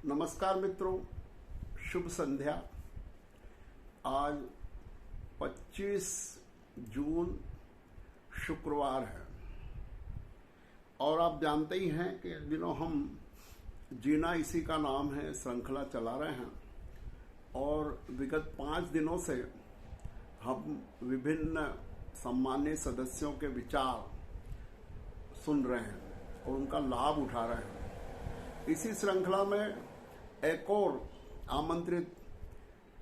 नमस्कार मित्रों, शुभ संध्या। आज 25 जून शुक्रवार है और आप जानते ही हैं कि इन दिनों हम जीना इसी का नाम है श्रृंखला चला रहे हैं और विगत 5 दिनों से हम विभिन्न सम्मानित सदस्यों के विचार सुन रहे हैं और उनका लाभ उठा रहे हैं। इसी श्रृंखला में एक और आमंत्रित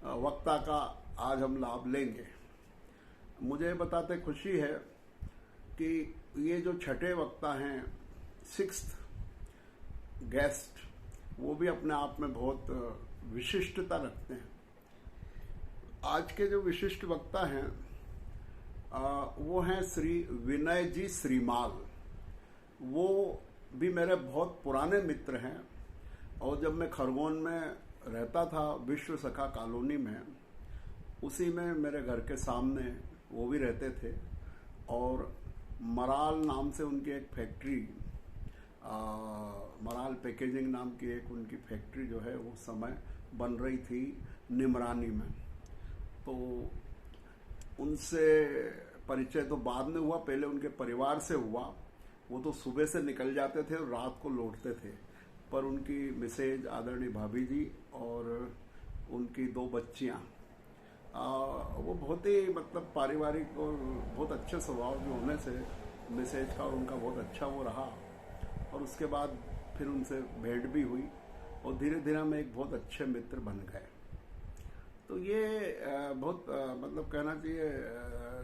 वक्ता का आज हम लाभ लेंगे। मुझे बताते खुशी है कि ये जो छठे वक्ता हैं, 6th गेस्ट, वो भी अपने आप में बहुत विशिष्टता रखते हैं। आज के जो विशिष्ट वक्ता हैं वो हैं श्री विनय जी श्रीमाल। वो भी मेरे बहुत पुराने मित्र हैं और जब मैं खरगोन में रहता था विश्व सखा कॉलोनी में, उसी में मेरे घर के सामने वो भी रहते थे और मराल नाम से उनकी एक फैक्ट्री, मराल पैकेजिंग नाम की एक उनकी फैक्ट्री जो है वो समय बन रही थी निमरानी में। तो उनसे परिचय तो बाद में हुआ, पहले उनके परिवार से हुआ। वो तो सुबह से निकल जाते थे और रात को लौटते थे, पर उनकी मिसेज आदरणीय भाभी जी और उनकी 2 बच्चियां, वो बहुत ही मतलब पारिवारिक और बहुत अच्छे स्वभाव के होने से मिसेज का और उनका बहुत अच्छा वो रहा और उसके बाद फिर उनसे भेंट भी हुई और धीरे धीरे हम एक बहुत अच्छे मित्र बन गए। तो ये बहुत मतलब कहना चाहिए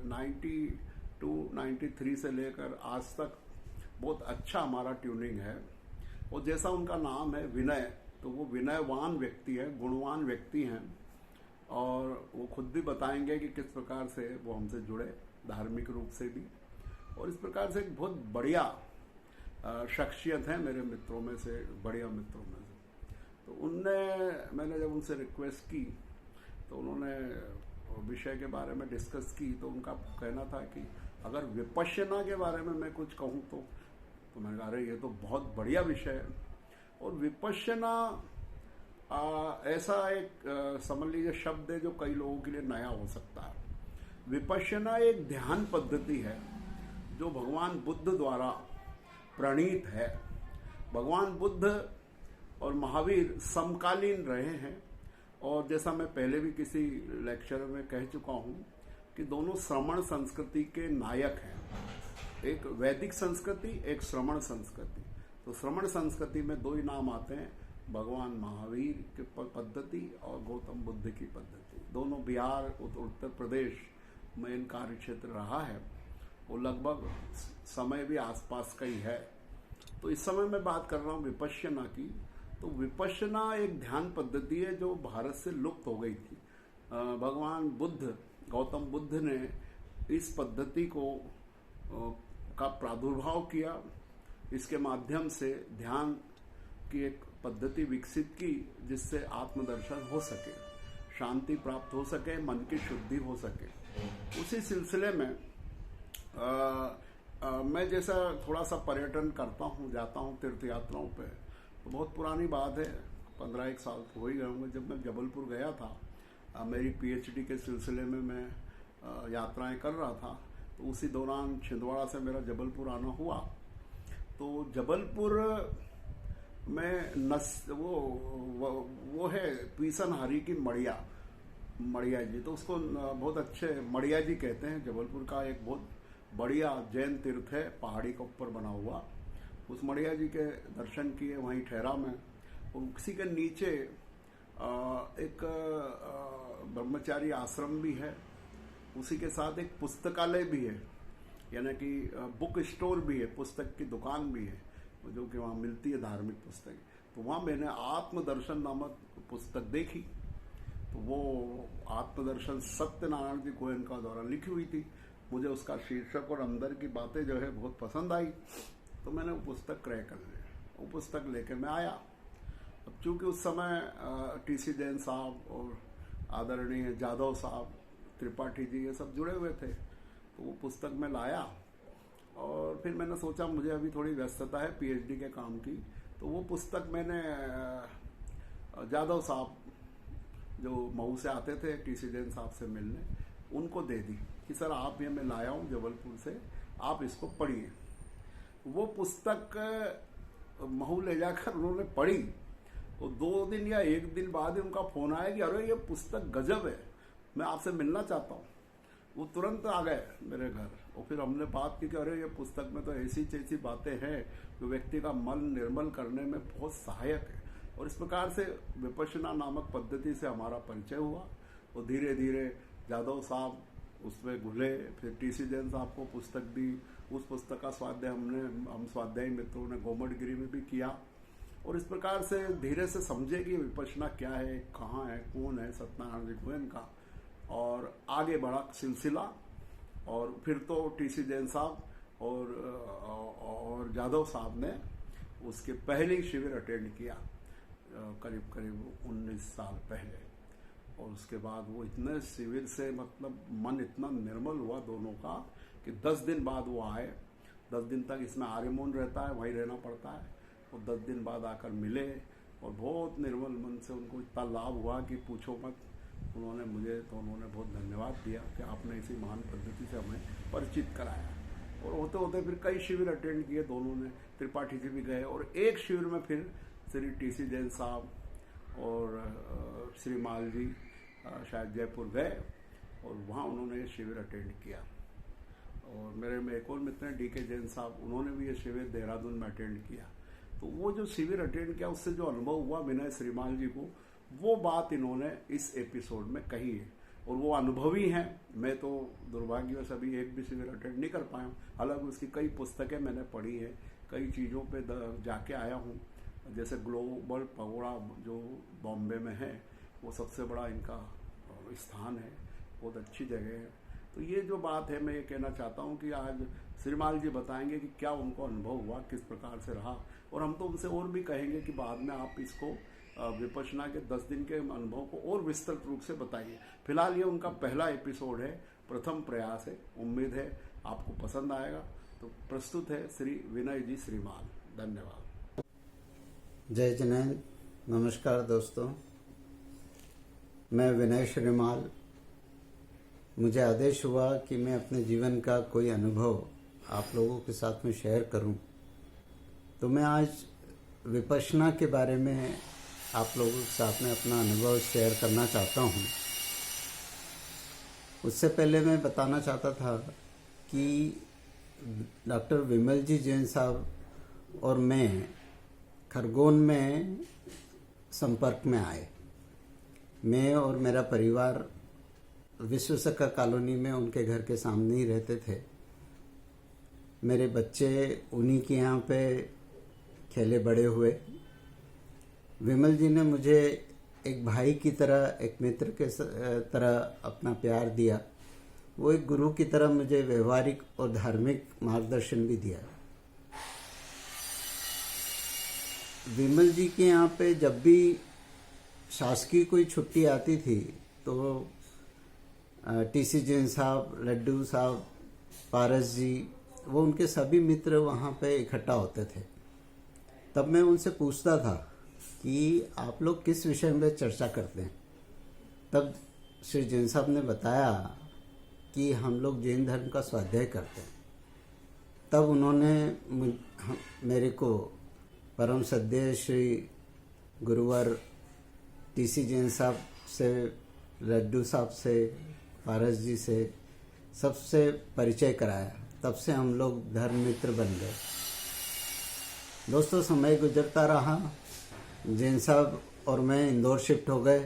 92-93 से लेकर आज तक बहुत अच्छा हमारा ट्यूनिंग है। और जैसा उनका नाम है विनय, तो वो विनयवान व्यक्ति है, गुणवान व्यक्ति हैं और वो खुद भी बताएंगे कि किस प्रकार से वो हमसे जुड़े धार्मिक रूप से भी। और इस प्रकार से एक बहुत बढ़िया शख्सियत है मेरे मित्रों में से, बढ़िया मित्रों में से। तो मैंने जब उनसे रिक्वेस्ट की तो उन्होंने विषय के बारे में डिस्कस की। तो उनका कहना था कि अगर विपश्यना के बारे में मैं कुछ कहूँ तो मैंने कहा, अरे ये तो बहुत बढ़िया विषय है। और विपश्यना ऐसा एक समझ लीजिए शब्द है जो कई लोगों के लिए नया हो सकता है। विपश्यना एक ध्यान पद्धति है जो भगवान बुद्ध द्वारा प्रणीत है। भगवान बुद्ध और महावीर समकालीन रहे हैं और जैसा मैं पहले भी किसी लेक्चर में कह चुका हूं कि दोनों श्रमण संस्कृति के नायक हैं। एक वैदिक संस्कृति, एक श्रमण संस्कृति। तो श्रमण संस्कृति में 2 ही नाम आते हैं, भगवान महावीर की पद्धति और गौतम बुद्ध की पद्धति। दोनों बिहार उत्तर प्रदेश में इन कार्य क्षेत्र रहा है। वो लगभग समय भी आसपास का ही है। तो इस समय मैं बात कर रहा हूँ विपश्यना की। तो विपश्यना एक ध्यान पद्धति है जो भारत से लुप्त हो गई थी। भगवान बुद्ध, गौतम बुद्ध ने इस पद्धति का प्रादुर्भाव किया। इसके माध्यम से ध्यान की एक पद्धति विकसित की जिससे आत्मदर्शन हो सके, शांति प्राप्त हो सके, मन की शुद्धि हो सके। उसी सिलसिले में मैं जैसा थोड़ा सा पर्यटन करता हूँ, जाता हूँ तीर्थ यात्राओं पे, तो बहुत पुरानी बात है, 15-1 साल तो हो ही गए होंगे। जब मैं जबलपुर गया था मेरी पीएचडी के सिलसिले में, मैं यात्राएं कर रहा था, तो उसी दौरान छिंदवाड़ा से मेरा जबलपुर आना हुआ। तो जबलपुर में वो है पीसनहारी की मड़िया जी। तो उसको बहुत अच्छे मड़िया जी कहते हैं। जबलपुर का एक बहुत बढ़िया जैन तीर्थ है, पहाड़ी के ऊपर बना हुआ। उस मड़िया जी के दर्शन किए, वहीं ठहरा मैं। और उसी के नीचे एक ब्रह्मचारी आश्रम भी है, उसी के साथ एक पुस्तकालय भी है, यानी कि बुक स्टोर भी है, पुस्तक की दुकान भी है जो कि वहाँ मिलती है धार्मिक पुस्तक। तो वहाँ मैंने आत्मदर्शन नामक पुस्तक देखी। तो वो आत्मदर्शन सत्यनारायण जी गोयन का द्वारा लिखी हुई थी। मुझे उसका शीर्षक और अंदर की बातें जो है बहुत पसंद आई, तो मैंने वो पुस्तक क्रय कर लिया। वो पुस्तक लेके मैं आया। अब चूंकि उस समय टीसी जैन साहब और आदरणीय जादव साहब, त्रिपाठी जी, ये सब जुड़े हुए थे, तो वो पुस्तक मैं लाया और फिर मैंने सोचा मुझे अभी थोड़ी व्यस्तता है पीएचडी के काम की, तो वो पुस्तक मैंने जादव साहब जो मऊ से आते थे टीसी जैन साहब से मिलने, उनको दे दी कि सर आप ये मैं लाया हूँ जबलपुर से, आप इसको पढ़िए। वो पुस्तक महू ले जाकर उन्होंने पढ़ी, तो 2 दिन या 1 दिन बाद ही उनका फोन आया कि अरे ये पुस्तक गजब है, मैं आपसे मिलना चाहता हूँ। वो तुरंत आ गए मेरे घर और फिर हमने बात की कि अरे ये पुस्तक में तो ऐसी बातें हैं जो व्यक्ति का मन निर्मल करने में बहुत सहायक है। और इस प्रकार से विपश्यना नामक पद्धति से हमारा परिचय हुआ और धीरे धीरे जादव साहब उसमें घुले। फिर टीसी जैन साहब को पुस्तक दी, उस पुस्तक का स्वाध्याय हम स्वाध्यायी मित्रों ने गोमटगिरी में भी किया। और इस प्रकार से धीरे से समझे कि विपश्यना क्या है, कहाँ है, कौन है सत्यनारायण जी गोयन का, और आगे बढ़ा सिलसिला। और फिर तो टीसी जैन साहब और जादव साहब ने उसके पहले ही शिविर अटेंड किया, करीब 19 साल पहले। और उसके बाद वो इतने शिविर से मतलब मन इतना निर्मल हुआ दोनों का कि 10 दिन बाद वो आए। 10 दिन तक इसमें आर्यमौन रहता है, वहीं रहना पड़ता है, और 10 दिन बाद आकर मिले और बहुत निर्मल मन से उनको इतना लाभ हुआ कि पूछो मत। उन्होंने बहुत धन्यवाद दिया कि आपने इसी महान पद्धति से हमें परिचित कराया। और होते होते फिर कई शिविर अटेंड किए दोनों ने, त्रिपाठी जी भी गए, और एक शिविर में फिर श्री टीसी जैन साहब और श्री माल जी शायद जयपुर गए और वहाँ उन्होंने ये शिविर अटेंड किया। और मेरे में एक और मित्र हैं DK जैन साहब, उन्होंने भी ये शिविर देहरादून में अटेंड किया। तो वो जो शिविर अटेंड किया उससे जो अनुभव हुआ विनय श्रीमाल जी को, वो बात इन्होंने इस एपिसोड में कही है। और वो अनुभवी हैं, मैं तो दुर्भाग्यवश अभी एक भी शिविर अटेंड नहीं कर पाया हूँ। हालांकि उसकी कई पुस्तकें मैंने पढ़ी है, कई चीज़ों पे जाके आया हूँ। जैसे ग्लोबल पगोड़ा जो बॉम्बे में है, वो सबसे बड़ा इनका स्थान है, बहुत अच्छी जगह है। तो ये जो बात है, मैं ये कहना चाहता हूँ कि आज श्रीमाल जी बताएंगे कि क्या उनको अनुभव हुआ, किस प्रकार से रहा। और हम तो उनसे और भी कहेंगे कि बाद में आप इसको विपश्यना के 10 दिन के अनुभव को और विस्तृत रूप से बताइए। फिलहाल ये उनका पहला एपिसोड है, प्रथम प्रयास है, उम्मीद है आपको पसंद आएगा। तो प्रस्तुत है श्री विनय जी श्रीमाल। धन्यवाद। जय जिनेंद्र, नमस्कार दोस्तों, मैं विनय श्रीमाल। मुझे आदेश हुआ कि मैं अपने जीवन का कोई अनुभव आप लोगों के साथ में शेयर करूं। तो मैं आज विपश्यना के बारे में आप लोगों के साथ में अपना अनुभव शेयर करना चाहता हूं। उससे पहले मैं बताना चाहता था कि डॉक्टर विमल जी जैन साहब और मैं खरगोन में संपर्क में आए। मैं और मेरा परिवार विश्व सखा कॉलोनी में उनके घर के सामने ही रहते थे। मेरे बच्चे उन्हीं के यहाँ पे खेले बड़े हुए। विमल जी ने मुझे एक भाई की तरह, एक मित्र के तरह अपना प्यार दिया। वो एक गुरु की तरह मुझे व्यवहारिक और धार्मिक मार्गदर्शन भी दिया। विमल जी के यहाँ पे जब भी शासकीय कोई छुट्टी आती थी तो टीसी जैन साहब, लड्डू साहब, पारस जी, वो उनके सभी मित्र वहाँ पे इकट्ठा होते थे। तब मैं उनसे पूछता था कि आप लोग किस विषय में चर्चा करते हैं। तब श्री जैन साहब ने बताया कि हम लोग जैन धर्म का स्वाध्याय करते हैं। तब उन्होंने मेरे को परम सद्य श्री गुरुवर टीसी जैन साहब से, लड्डू साहब से, पारस जी से सबसे परिचय कराया। तब से हम लोग धर्म मित्र बन गए। दोस्तों, समय गुजरता रहा, जैन साहब और मैं इंदौर शिफ्ट हो गए।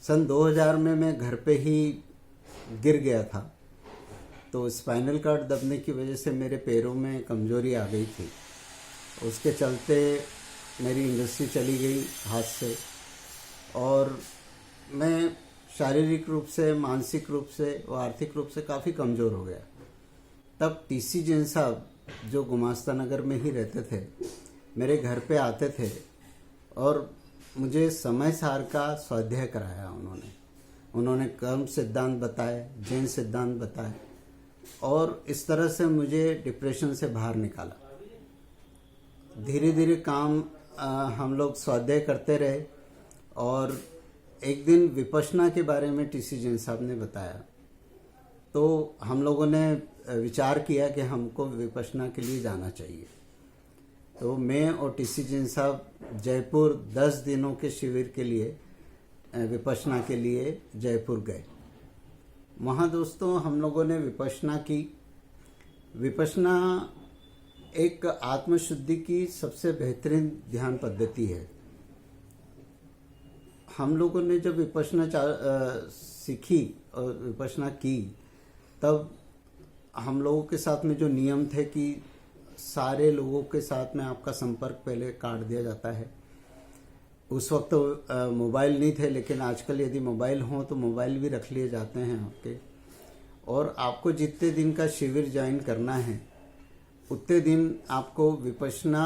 सन 2000 में मैं घर पे ही गिर गया था, तो स्पाइनल कार्ड दबने की वजह से मेरे पैरों में कमजोरी आ गई थी। उसके चलते मेरी इंडस्ट्री चली गई हाथ से, और मैं शारीरिक रूप से, मानसिक रूप से और आर्थिक रूप से काफ़ी कमज़ोर हो गया। तब टीसी जैन साहब, जो गुमास्ता नगर में ही रहते थे, मेरे घर पे आते थे और मुझे समय सार का स्वाध्याय कराया। उन्होंने कर्म सिद्धांत बताए, जैन सिद्धांत बताए, और इस तरह से मुझे डिप्रेशन से बाहर निकाला। धीरे धीरे काम हम लोग स्वाध्याय करते रहे और एक दिन विपश्यना के बारे में टीसी जैन साहब ने बताया, तो हम लोगों ने विचार किया कि हमको विपश्यना के लिए जाना चाहिए। तो मैं और टीसी जैन साहब जयपुर 10 दिनों के शिविर के लिए विपश्यना के लिए जयपुर गए। वहाँ दोस्तों हम लोगों ने विपश्यना की। विपश्यना एक आत्मशुद्धि की सबसे बेहतरीन ध्यान पद्धति है। हम लोगों ने जब विपश्यना सीखी और विपश्यना की, तब हम लोगों के साथ में जो नियम थे कि सारे लोगों के साथ में आपका संपर्क पहले काट दिया जाता है। उस वक्त तो मोबाइल नहीं थे, लेकिन आजकल यदि मोबाइल हो तो मोबाइल भी रख लिए जाते हैं आपके। और आपको जितने दिन का शिविर ज्वाइन करना है उतने दिन आपको विपश्यना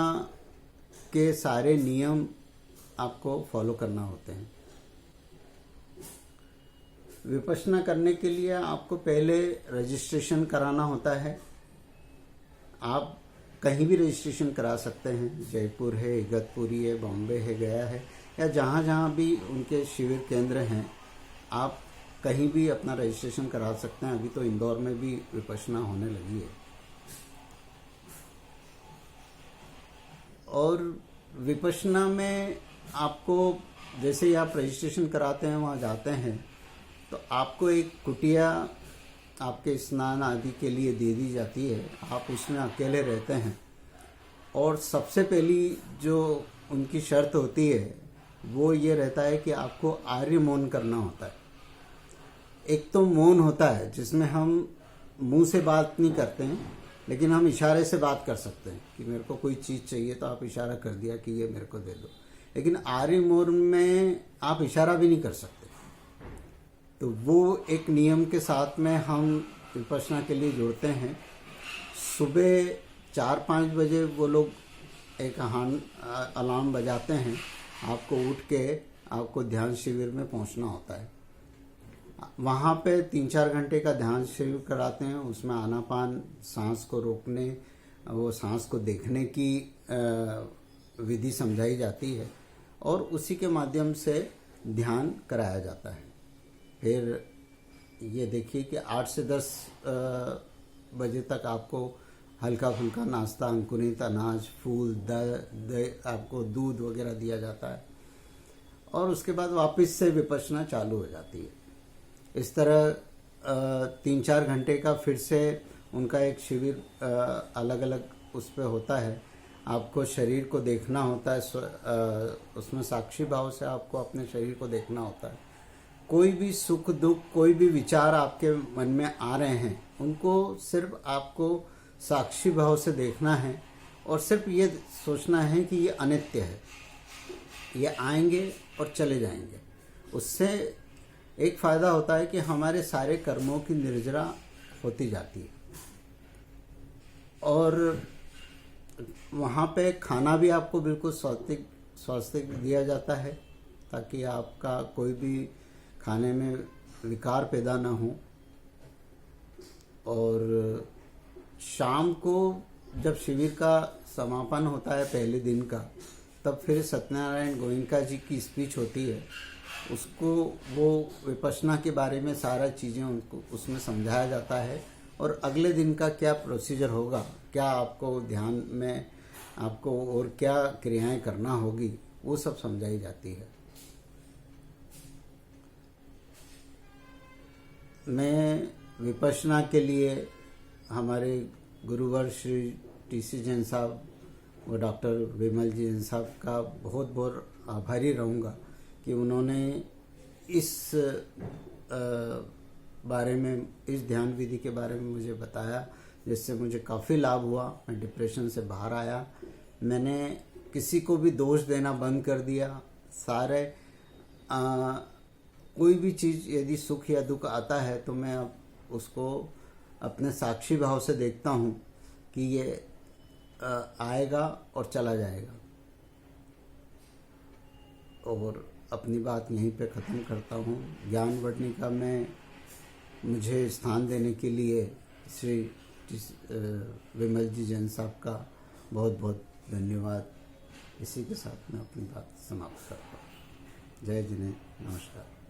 के सारे नियम आपको फॉलो करना होते हैं। विपश्यना करने के लिए आपको पहले रजिस्ट्रेशन कराना होता है। आप कहीं भी रजिस्ट्रेशन करा सकते हैं, जयपुर है, इगतपुरी है, बॉम्बे है, गया है, या जहाँ जहाँ भी उनके शिविर केंद्र हैं, आप कहीं भी अपना रजिस्ट्रेशन करा सकते हैं। अभी तो इंदौर में भी विपश्यना होने लगी है। और विपश्यना में आपको जैसे ही आप रजिस्ट्रेशन कराते हैं, वहाँ जाते हैं, तो आपको एक कुटिया आपके स्नान आदि के लिए दे दी जाती है। आप उसमें अकेले रहते हैं। और सबसे पहली जो उनकी शर्त होती है वो ये रहता है कि आपको आर्य मौन करना होता है। एक तो मौन होता है जिसमें हम मुंह से बात नहीं करते हैं, लेकिन हम इशारे से बात कर सकते हैं कि मेरे को कोई चीज़ चाहिए तो आप इशारा कर दिया कि ये मेरे को दे दो। लेकिन आर्य मौन में आप इशारा भी नहीं कर सकते। तो वो एक नियम के साथ में हम विपश्यना के लिए जुड़ते हैं। सुबह 4-5 बजे वो लोग एक अलार्म बजाते हैं, आपको उठ के आपको ध्यान शिविर में पहुंचना होता है। वहाँ पे 3-4 घंटे का ध्यान शिविर कराते हैं। उसमें आनापान, सांस को रोकने, वो सांस को देखने की विधि समझाई जाती है और उसी के माध्यम से ध्यान कराया जाता है। फिर ये देखिए कि 8 से 10 बजे तक आपको हल्का फुल्का नाश्ता, अंकुरित अनाज, फूल, आपको दूध वगैरह दिया जाता है और उसके बाद वापस से विपश्यना चालू हो जाती है। इस तरह 3-4 घंटे का फिर से उनका एक शिविर अलग अलग उस पर होता है। आपको शरीर को देखना होता है, उसमें साक्षी भाव से आपको अपने शरीर को देखना होता है। कोई भी सुख दुख, कोई भी विचार आपके मन में आ रहे हैं, उनको सिर्फ आपको साक्षी भाव से देखना है और सिर्फ ये सोचना है कि ये अनित्य है, ये आएंगे और चले जाएंगे। उससे एक फ़ायदा होता है कि हमारे सारे कर्मों की निर्जरा होती जाती है। और वहाँ पे खाना भी आपको बिल्कुल स्वास्थ्य दिया जाता है ताकि आपका कोई भी खाने में विकार पैदा ना हो। और शाम को जब शिविर का समापन होता है पहले दिन का, तब फिर सत्यनारायण गोयनका जी की स्पीच होती है। उसको वो विपश्यना के बारे में सारा चीज़ें उनको उसमें समझाया जाता है और अगले दिन का क्या प्रोसीजर होगा, क्या आपको ध्यान में आपको और क्या क्रियाएं करना होगी, वो सब समझाई जाती है। मैं विपश्यना के लिए हमारे गुरुवर श्री टीसी जैन साहब और डॉक्टर विमल जी जैन साहब का बहुत बहुत आभारी रहूँगा कि उन्होंने इस बारे में, इस ध्यान विधि के बारे में मुझे बताया, जिससे मुझे काफ़ी लाभ हुआ। मैं डिप्रेशन से बाहर आया। मैंने किसी को भी दोष देना बंद कर दिया। सारे कोई भी चीज़ यदि सुख या दुख आता है तो मैं अब उसको अपने साक्षी भाव से देखता हूँ कि ये आएगा और चला जाएगा। और अपनी बात यहीं पे ख़त्म करता हूँ। ज्ञान वर्णिका में मुझे स्थान देने के लिए श्री विमल जी जैन साहब का बहुत बहुत धन्यवाद। इसी के साथ मैं अपनी बात समाप्त करता हूँ। जय जिने, नमस्कार।